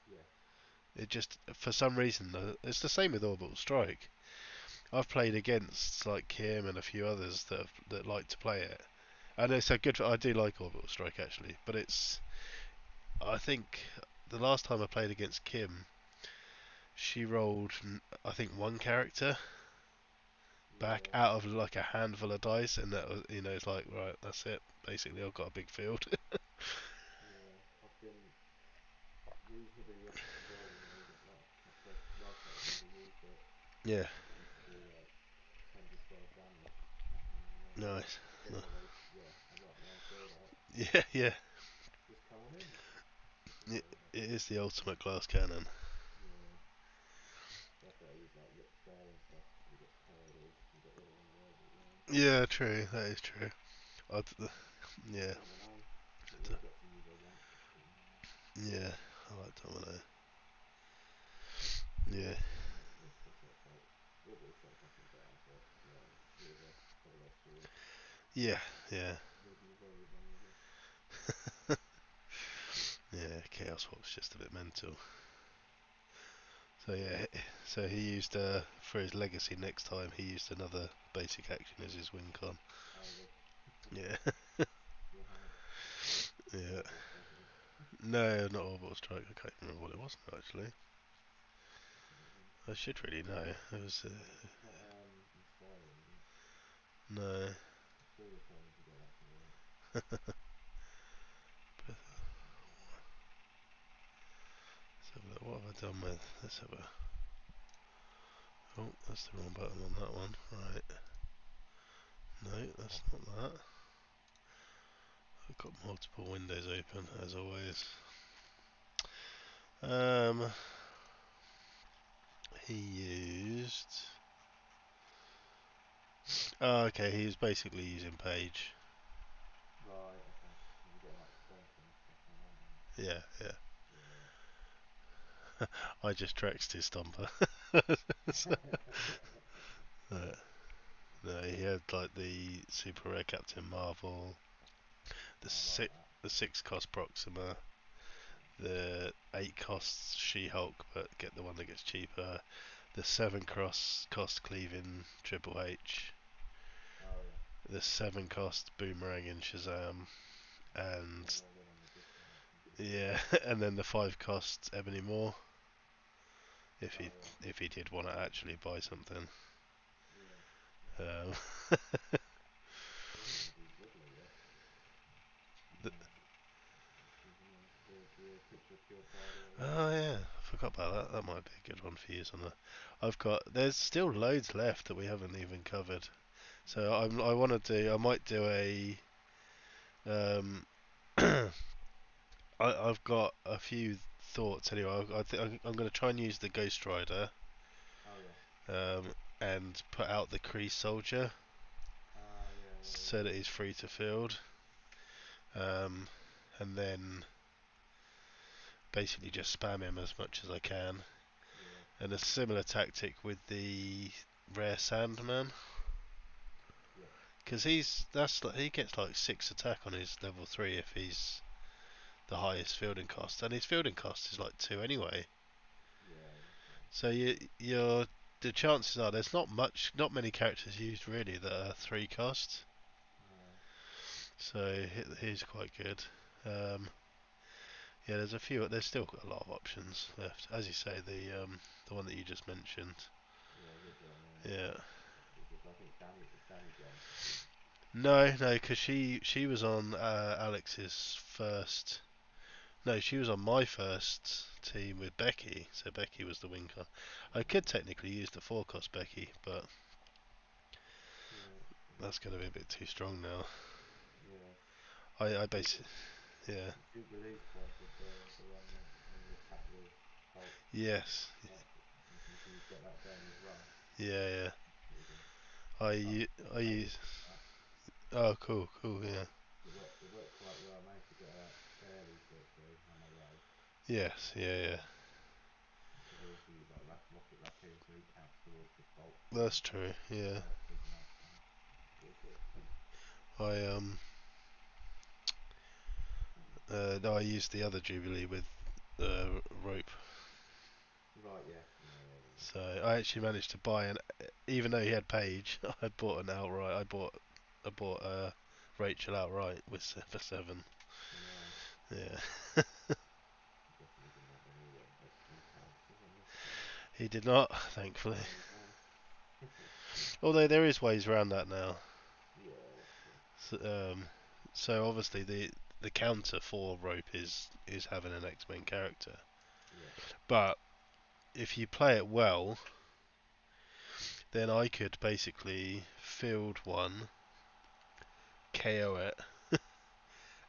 yeah, It just, for some reason, it's the same with Orbital Strike. I've played against like Kim and a few others that like to play it, and it's a good. I do like Orbital Strike actually, but I think the last time I played against Kim, she rolled I think one character back yeah, out of like a handful of dice, and that was it's like right, that's it. Basically, I've got a big field. yeah. I've been reasonably lucky to roll well. But like my first last character I ever used it, Yeah, I managed to do like 10 to 12 damage at him, and nice. I've been always, yeah, I like the idea of that. Yeah, yeah. Just come on in. So It, it is the ultimate glass cannon. yeah, that's why I use like Ric Flair and stuff. He gets tired or you get rid of one of theirs as well. Yeah, true. That is true. I'd, yeah, Domino, but you only get to use her once. It's pretty annoying. yeah. I like Domino. Yeah, The shot type. Orbital strike's not too bad, but yeah, with a double edged sword, yeah, yeah, you'll be very vulnerable. yeah. Chaos Warp's just a bit mental. So Yeah. yeah, so he used for his legacy next time. He used another basic action as his win con. Over. Yeah, Right. Not yeah. orbital strike again. No, not Orbital Strike. I can't remember what it was now, actually. What could it have been? I should really know. It was It's not inspiring, is it? no. I'm sure you'll tell me if you get that to work. What have I done with? Let's have a. Oh, that's the wrong button on that one. Right. No, that's not that. I've got multiple windows open as always. Um, he used. Oh, okay. He was basically using Page. Right, okay. Was he getting like Stomp and stuff like that? Or... Yeah, yeah. Yeah. I just Trexed his Stomper. So, uh, no, he had like the Super Rare Captain Marvel, the I like six, that. the 6 cost Proxima, the 8 costs She-Hulk, but get the one that gets cheaper. The 7 cost Cleaving Triple H, Oh yeah. the 7 cost Boomerang in Shazam, Get and them all in on the discounts and yeah, and then the 5 cost Ebony Maw. If he oh yeah. if he did want to actually buy something. Yeah. Um, Lovely, yeah. th- Using the picture of Pure Pride or whatever it is. oh yeah, I forgot about that. That might be a good one for you on the. I've got. There's still loads left that we haven't even covered. So Yeah. I want to do. I might do a. Um, I've got a few thoughts anyway. I'm going to try and use the Ghost Rider, Oh yeah. um, and put out the Kree Soldier Yeah, yeah, so yeah. that he's free to field, um, and then basically just spam him as much as I can. Yeah. And a similar tactic with the Rare Sandman, Yeah. because he gets like 6 attack on his level 3 if he's the highest fielding cost, and his fielding cost is like 2 anyway. Yeah, that's right. So the chances are there's not many characters used really that are 3 cost. No. So he's quite good. Um, yeah, there's a few. There's still got a lot of options left. As you say, the one that you just mentioned. Yeah, good one, yeah. Yeah. Pretty good. I think Danny gone. No, because she was on Alex's first. No, she was on my first team with Becky. So Becky was the wing cost. I Yeah. could technically use the 4 cost Becky, but Yeah, that's true. that's going to be a bit too strong now. Yeah. I Ju- basically, yeah, Jubilee's quite good, the one that when you attack with Hulk, yes, that, you can get that going as well. yeah, yeah. Pretty good. I But u- I I use. used that. Oh, cool, yeah, It worked quite well. I managed to get her early for on my way. yes, yeah. Because I also use like Rocket Raccoon, so he counts towards the bulk That's true. Yeah, characters and that. So it's all good. I no, I used the other Jubilee with rope. Right, yeah, yeah. So I actually managed to buy an, even though he had Paige, I bought an outright. I bought Rachel outright with for 7. Nice. Yeah, I'm guessing he didn't have any X-Men characters on this. he did not, thankfully. No. Although there is ways around that now. Yeah, that's true. So, so obviously the counter for rope is having an X-Men character. Yeah, But if you play it well, then I could basically field one, KO it,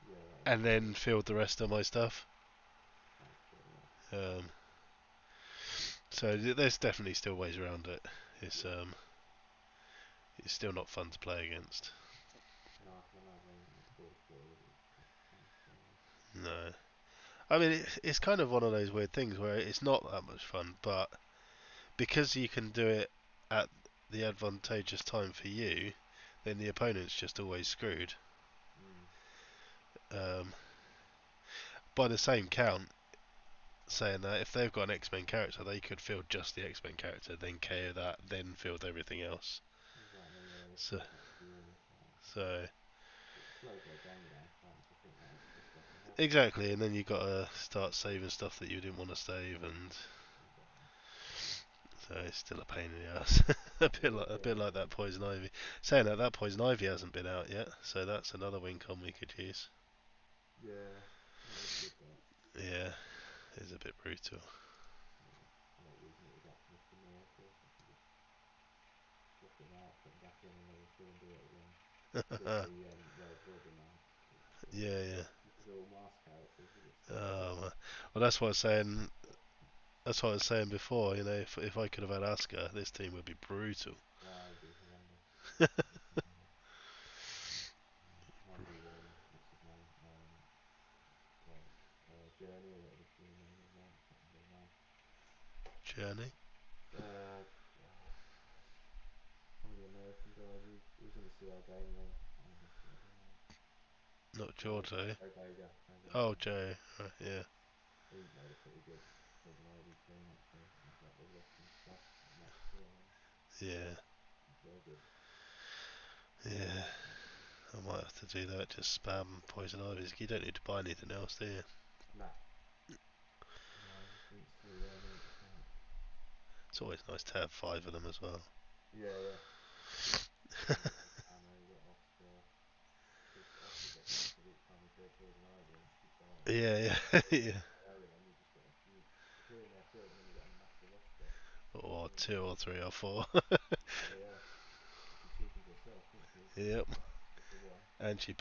yeah, that would and be good. then field the rest of my stuff. Sounds good. Yeah, Um, so there's definitely still ways around it. It's yeah. um, it's still not fun to play against. No, I can imagine that full field is just painful. No, I mean it's kind of one of those weird things where it's not that much fun, but because you can do it at the advantageous time for you, then the opponent's just always screwed. Mm. Um, by the same count, saying that if they've got an X-Men character, they could field just the X-Men character, then KO that, then field everything else. Exactly. Yeah, they So, still can't do all the time. so It slows their game down starting to think that extra stuff ahead. exactly, and then you got to start saving stuff that you didn't want to save, and Exactly. so it's still a pain in the ass. It is. A Yeah. bit like that Poison Ivy. Saying that that Poison Ivy hasn't been out yet, so that's another win con we could use. Yeah. That is good. That. Yeah, it's a bit brutal. Yeah. I like using it with Optimus Gamora, of course. I can just swap him out, put him back in level 2 and do it again with the Red Robin now. Yeah, yeah. Because they're all mask characters, you get so much Oh, better. man. Well, that's what I was saying. But That's what I was saying before. You know, if I could have had Asuka, this team would be brutal. wow, it'd be horrendous. Mine be what's his name? God, Journey or whatever his bloody name is now. I can't remember his name. Journey, Oh Christ, one of the American guys. He was in the CR game then. I can't remember his bloody name. not Joe, Giorgio. Joe Vega. Joe Oh, Vega. Joe. Right, yeah. He made a pretty good overloaded team actually. Like the Rock and stuff. Like next to Yeah. it's very good. Yeah. I might have to do that. Just spam poison ivies. You don't need to buy anything else, do you? Nah. No, just instantly there and then it attacks. It's always nice to have five of them as well. Yeah, yeah. And you get ammo, you get Oscar. Because Oscar gets knackered each time you throw poison ivy and she's dying. Yeah, You yeah, throw yeah. KO and then you just get a few here and there killed and then you get a massive Oscar. Or And then two or three or four. exactly, yeah. And she cheapens herself, doesn't she? Because Yep. she's like just the one. And she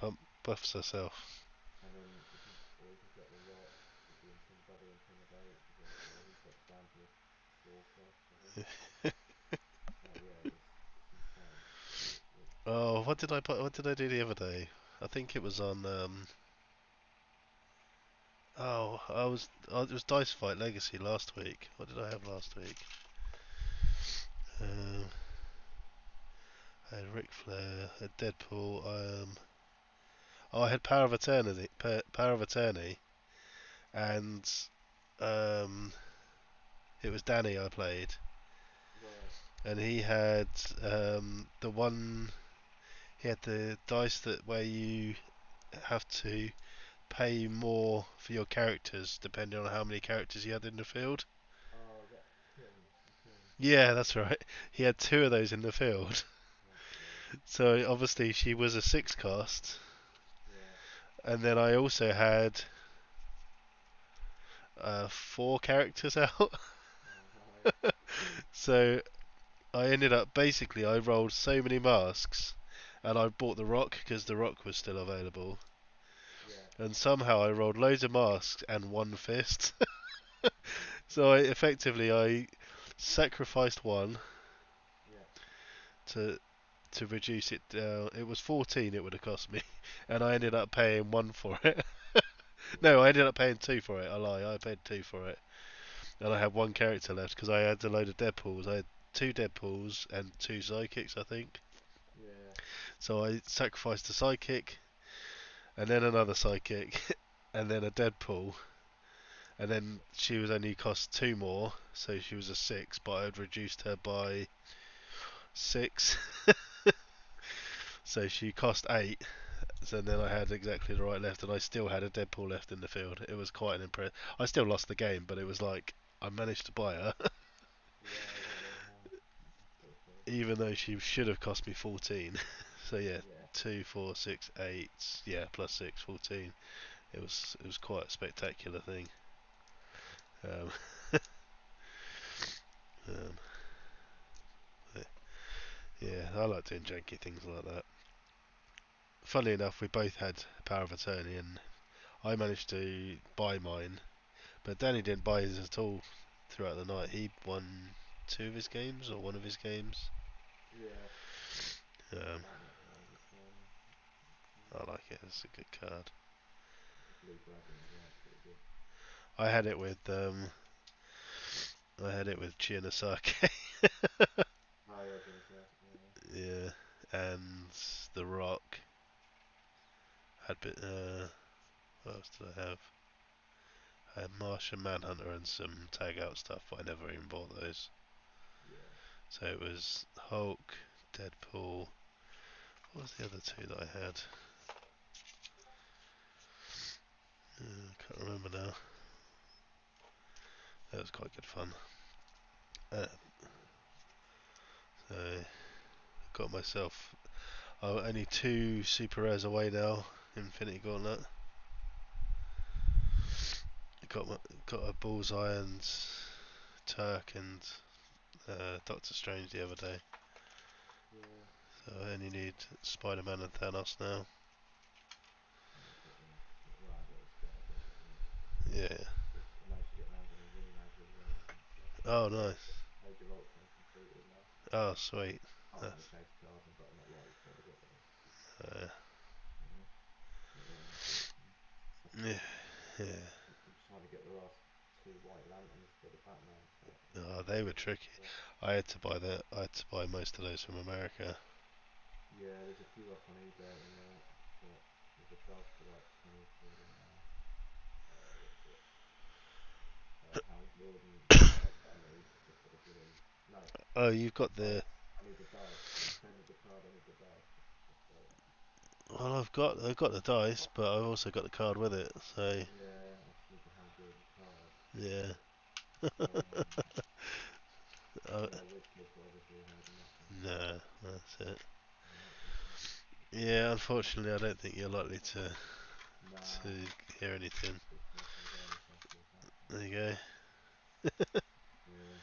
buffs herself. And then or you can get the Rock with the double intimidate because he drops down to a 4 plus, I think. Oh yeah, it's insane. It's Oh, what did I put? What did I do the other day? I think it was on. It was Dice Fight Legacy last week. What did I have last week? Um, I had Ric Flair, I had Deadpool. I had Power of Eternity. Power of Attorney, and um, it was Danny I played, right. and he had the one. He had the dice that where you have to pay more for your characters depending on how many characters you had in the field. Oh, is that Kim? Kim. Yeah, that's right. He had two of those in the field. Oh god. So obviously she was a six cast, Yeah. and then I also had four characters out. Oh no. So I ended up basically I rolled so many masks, and I bought the rock because the rock was still available, Yeah. and somehow I rolled loads of masks and one fist. Fucking So hell. I sacrificed one Yeah. to to reduce it down. It was 14 it would have cost me, and I ended up paying one for it. Yeah. No, I ended up paying two for it. I lie, I paid two for it, and I had one character left because I had a load of Deadpools. I had two Deadpools and two psychics, I think. Yeah. So I sacrificed a psychic, and then another psychic, and then a Deadpool, and then she was only cost two more, so she was a six, but I had reduced her by six, so she cost eight. So then I had exactly the right left, and I still had a Deadpool left in the field. It was quite an impress. I still lost the game, but it was like I managed to buy her, Yeah, exactly. No. That's pretty cool. even though she should have cost me 14. So yeah, Yeah. 2, 4, 6, 8. Yeah, plus 6, 14. It was quite a spectacular thing. Um, um, yeah, I like doing janky things like that. Funnily enough, we both had Power of Attorney, and I managed to buy mine, but Danny didn't buy his at all throughout the night. He won two of his games or one of his games. Yeah. Um, I like Power of Attorney. I like it. It's a good card. The Blue Dragon as well. It's pretty good. I had it with Chianasake. Oh yeah, I was gonna say. Yeah. Yeah, and The Rock had bit. What else did I have? I had Martian Manhunter and some tag out stuff, but I never even bought those. Yeah. So it was Hulk, Deadpool. What was the other two that I had? Can't remember now. That was quite good fun. Uh, so got myself only two super rares away now. Infinity Gauntlet. Got my, Nice. got a Bullseye and Turk and Doctor Strange the other day. Yeah. So I only need Spider-Man and Thanos now. Yeah, I've got the Yeah. But I managed to get round on a ring mag as well and stuff. Oh, Age, nice. Age of Ultron completed now. Oh, sweet. Can't That's, remember chase cars, but I'm not likely to ever get those. uh, Yeah, but yeah, that's it. yeah, yeah. I'm trying to get the last two White Lanterns for the Batman set. I'm Oh, trying they to were get them tricky. as well. I had to buy most of those from America. Yeah, there's a few up on eBay at the minute, but there's a dove for like 20 quid and what's it? Hal Jordan card that I need just for the villain. No, Oh, you've the got the. dice. I need the dice. I don't need the card, I need the dice. That's right. Well, I've got the dice, but I've also got the card with it. So Yeah, I just need the Hal Jordan card. yeah. Um, uh, yeah, wish list obviously heard nothing. nah, that's it. Not looking. Yeah, unfortunately, I don't think you're likely to Nah, hear anything. just nothing going so I feel that. There you go. Yeah,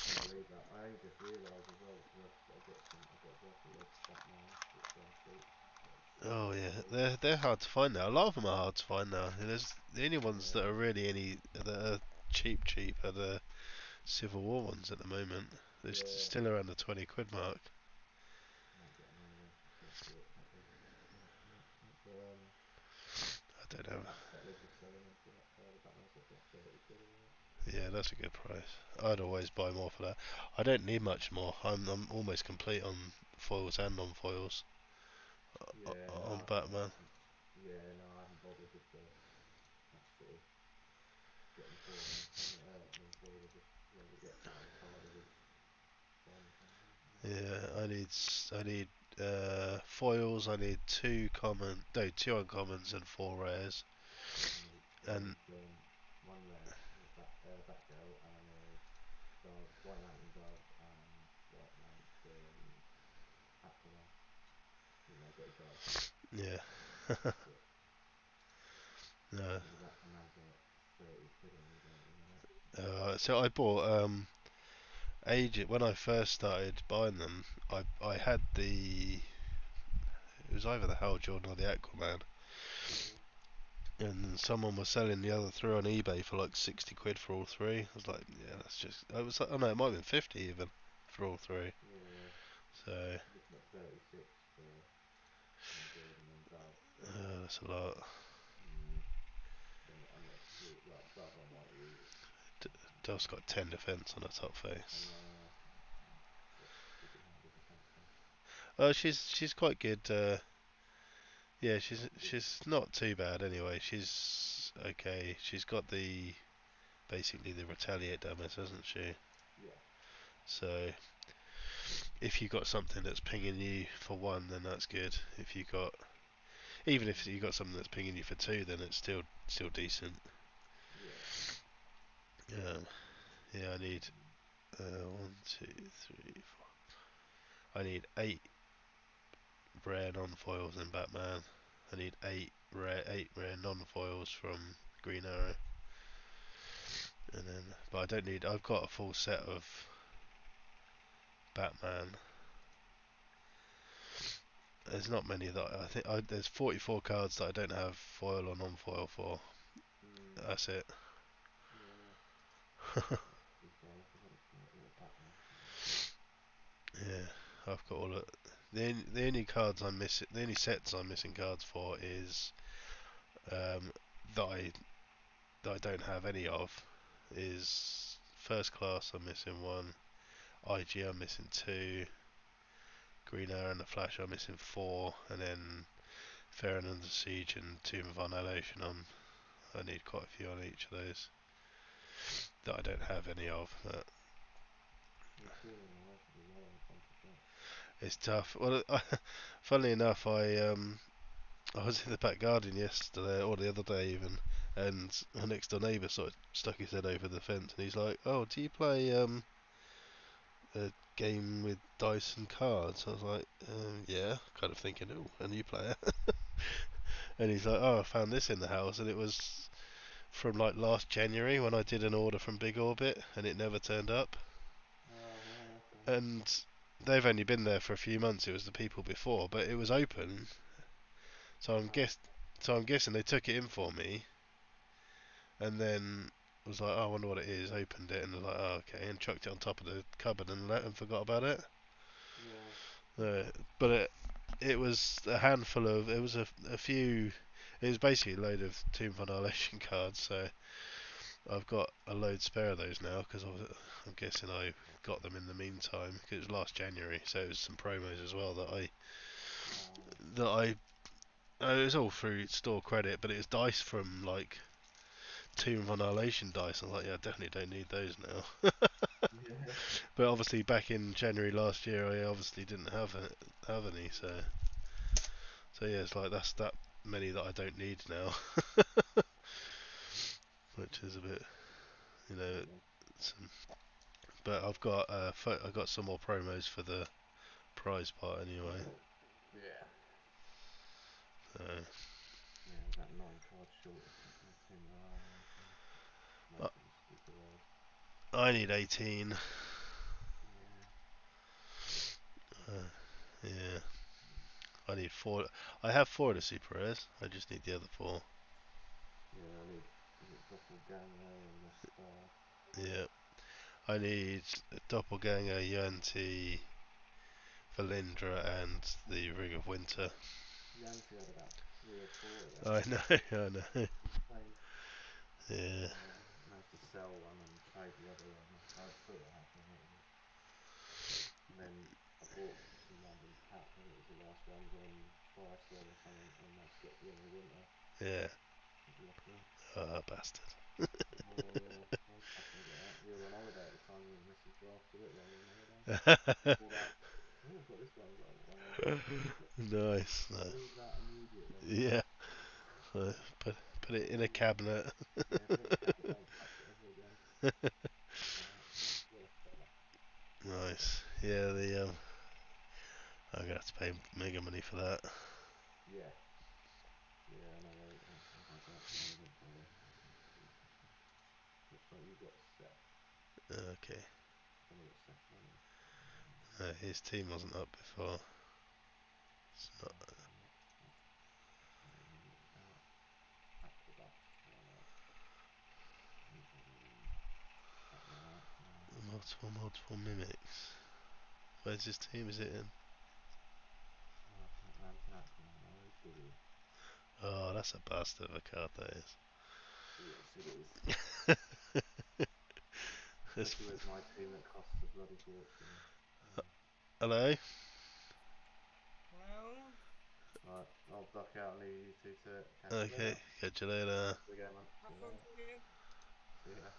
can't believe that. I only just realised as well because I've got Russell Hobbs Batman, which are cheap, like Oh yeah, £30. they're hard to find now. A lot of them are hard to find now. There's the only ones that Yeah, are really any that are cheap are the Civil War ones at the moment. They're yeah. still around the 20 quid mark. Might get another one for Russell at the last minute. I don't The know. Bat set they're just selling them for like, the Batman set for like 30 quid or whatever. Yeah, that's a good price. I'd always buy more for that. I don't need much more. I'm almost complete on foils and non-foils Yeah, no, on Batman. yeah, no, I haven't bothered with the that sort of getting four non-foils. I just rather get out a card of each one kind of thing. Yeah, I need foils. I need two common, no, two uncommons and four rares. I And need one rare, Batgirl, and I need Dove, White Lantern Dove, and White Lantern Aquaman. I think they've got a Dove. yeah, That's it. no. Because Aquaman's like 30 quid on eBay at the minute. So I bought age when I first started buying them. I had the it was either the Hal Jordan or the Aquaman, Mhm. and someone was selling the other three on eBay for like 60 quid for all three. I was like, yeah, that's just. I was like, oh no, it might have been 50 even for all three. Yeah, So looking at 36 for Hal Jordan and Dove. that's a lot. Mm. I'm not like Dove. I might use. D- Dove's got 10 defense on her top I face. know. What does he have as a defense then? Oh, she's quite good. Yeah, she's Pretty good. she's not too bad anyway. She's okay. She's got the basically the retaliate damage, hasn't she? Yeah. So if you got something that's pinging you for one, then that's good. If you got even if you got something that's pinging you for two, then it's still decent. Yeah. Yeah, I need one, two, three, four. I need eight rare non-foils in Batman. I need eight rare non-foils from Green Arrow, and then but I don't need. I've got a full set of Batman. There's not many that I think there's 44 cards that I don't have foil or non-foil for. Mm. That's it. Yeah. That's pretty fair enough. I think for all Batman. Yeah, I've got all of the only cards I'm missing. The only sets I'm missing cards for is um, that I don't have any of is first class. I'm missing one. IG I'm missing two. Green Arrow and the Flash I'm missing four, and then Fair and Under Siege and Tomb of Annihilation. I need quite a few on each of those that I don't have any of. But Yeah, Tomb of Annihilation be low on some of that. it's tough. Well, funnily enough, I was in the back garden yesterday or the other day even, and my next door neighbour sort of stuck his head over the fence and he's like, "Oh, do you play a game with dice and cards?" I was like, "Yeah," kind of thinking, "Oh, a new player." And he's like, "Oh, I found this in the house, and it was from like last January when I did an order from Big Orbit, and it never turned up." Oh, right, okay. And they've only been there for a few months. It was the people before, but it was open, so Oh, I'm guessing they took it in for me. and then was like, oh, I wonder what it is. Opened it and was like, oh, okay, and chucked it on top of the cupboard and forgot about it. Yeah. Uh, but it was a handful of. It was a few. It was basically a load of Tomb of Annihilation cards. So I've got a load spare of those now because I'm guessing I got them in the meantime because it was last January. So it was some promos as well Yeah. that I. It was all through store credit, but it was dice from like Tomb of Annihilation dice. I was like, yeah, I definitely don't need those now. Yeah. But obviously, back in January last year, I obviously didn't have any. So yeah, it's like that's that many that I don't need now, which is a bit, you know. Absolutely. Some, but I've got some more promos for the prize part anyway. Yeah. So Yeah, it was that 9 cards short of Team Annihilation. I, Most of them stupid as. I need 18. Yeah. Uh, yeah, I need four. I have four of the super rares. I just need the other four. Yeah, I need, is it Doppelganger and the Star? Yeah, I need Doppelganger, Yuan-Ti, Valindra, and the Ring of Winter. Yanti had about 3 or 4 of them. I know, I know. Insane. Yeah, Managed to sell one and trade the other one. I thought I had one, and then I bought some random pack. I think it was the last ones on TriStore or something, and managed to get Ring of Winter. yeah. Got lucky. Ah, bastard. Oh yeah, I was chuffing with that. We were on holiday at the time. Me and the missus drafted it while we were on holiday. Pulled out. Oh, I've got this one. I was like, what? Nice, nice. Leave that immediately. Yeah. Put it in a cabinet. Yeah, put it in the cabinet. Don't touch it ever again. Worth dollar. Nice. Yeah, I'm gonna have to pay mega money for that. Yeah, yeah. I know. I've had that same as it, so it's interesting. Looks like you've got Seth. Okay. Don't know what Seth's name is. His team wasn't up before. It's not. Aqueduct. Check that out. Multiple mimics. Where's his team? Is it in? Lantern Aqueduct. Oh, goody. Oh, that's a bastard of a card, that is. Yes, it is. It's, Especially with my team that costs a bloody fortune. Yeah. hello? Well, Right, I'll duck out and leave you two to it. Catch you Okay, later. catch you later. Have a good man. See have you fun later. talking. See ya.